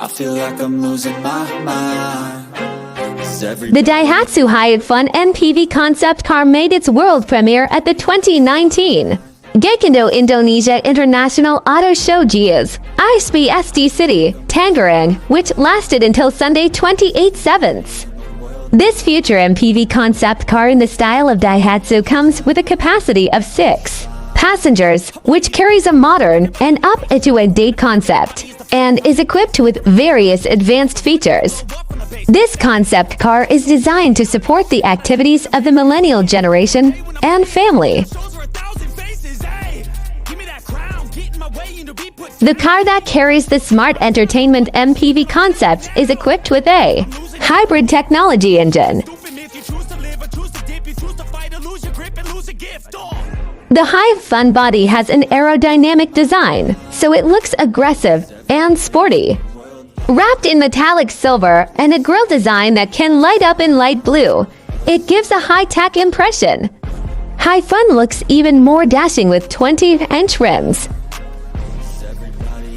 I feel like I'm losing my mind. The Daihatsu HY-Fun MPV concept car made its world premiere at the 2019 Gaikindo Indonesia International Auto Show GIIAS BSD City, Tangerang, which lasted until Sunday 28/7. This future MPV concept car in the style of Daihatsu comes with a capacity of 6 passengers, which carries a modern and up-to-date concept, and is equipped with various advanced features. This concept car is designed to support the activities of the millennial generation and family. The car that carries the Smart Entertainment MPV concept is equipped with a hybrid technology engine. The HY-Fun body has an aerodynamic design, so it looks aggressive and sporty. Wrapped in metallic silver and a grille design that can light up in light blue, it gives a high-tech impression. HY-Fun looks even more dashing with 20-inch rims.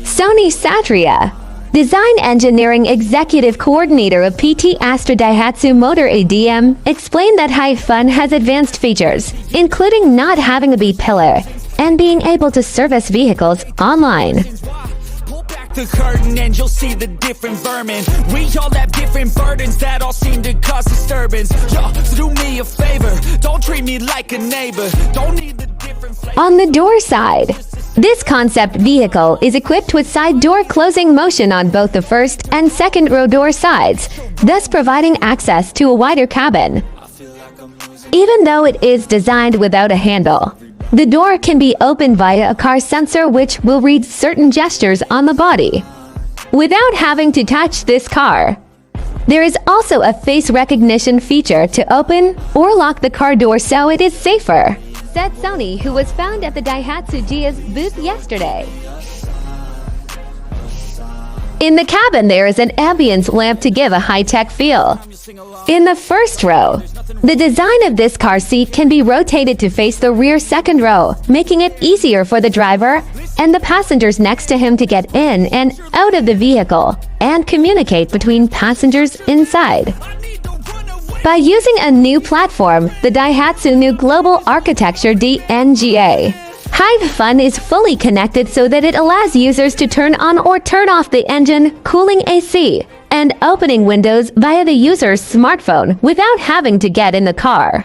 Sony Satria, Design Engineering Executive Coordinator of PT Astra Daihatsu Motor ADM, explained that HY-Fun has advanced features, including not having a B-pillar and being able to service vehicles online. The curtain and you'll see the different vermin. We all have different burdens that all seem to cause disturbance. Yo, so do me a favor, don't treat me like a neighbor. Don't need the different flavor. On the door side, this concept vehicle is equipped with side door closing motion on both the first and second row door sides, thus providing access to a wider cabin. Even though it is designed without a handle, the door can be opened via a car sensor which will read certain gestures on the body without having to touch this car. There is also a face recognition feature to open or lock the car door so it is safer, said Sony, who was found at the Daihatsu GIIAS booth yesterday. In the cabin, there is an ambience lamp to give a high-tech feel. In the first row, the design of this car seat can be rotated to face the rear second row, making it easier for the driver and the passengers next to him to get in and out of the vehicle and communicate between passengers inside. By using a new platform, the Daihatsu New Global Architecture DNGA, HY-Fun is fully connected so that it allows users to turn on or turn off the engine, cooling AC, and opening windows via the user's smartphone without having to get in the car.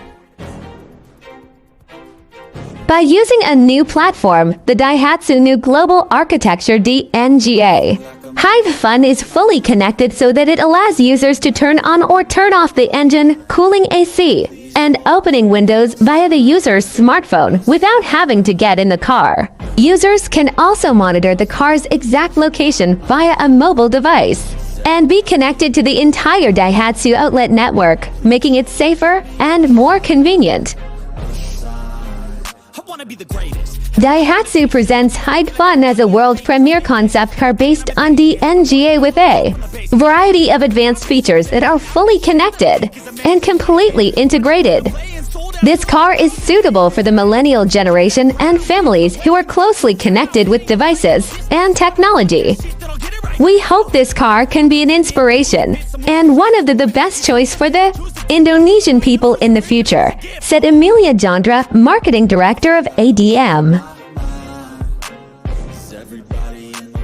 By using a new platform, the Daihatsu New Global Architecture DNGA, HY-Fun is fully connected so that it allows users to turn on or turn off the engine, cooling AC, and opening windows via the user's smartphone without having to get in the car. Users can also monitor the car's exact location via a mobile device and be connected to the entire Daihatsu outlet network, making it safer and more convenient. Daihatsu presents HY-Fun as a world premiere concept car based on DNGA with a variety of advanced features that are fully connected and completely integrated. This car is suitable for the millennial generation and families who are closely connected with devices and technology. We hope this car can be an inspiration and one of the best choice for the Indonesian people in the future, said Emilia Jandra, Marketing Director of ADM.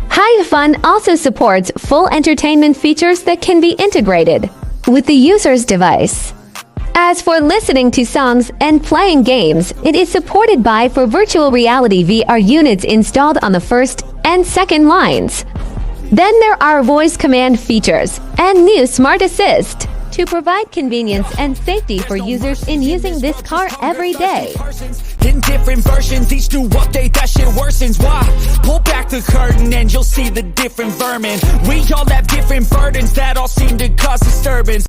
HY-Fun also supports full entertainment features that can be integrated with the user's device. As for listening to songs and playing games, it is supported for virtual reality VR units installed on the first and second lines. Then there are voice command features and new Smart Assist to provide convenience and safety for users in using this car every day. In different versions, each new update that shit worsens. Why? Pull back the curtain and you'll see the different vermin. We all have different burdens that all seem to cause disturbance.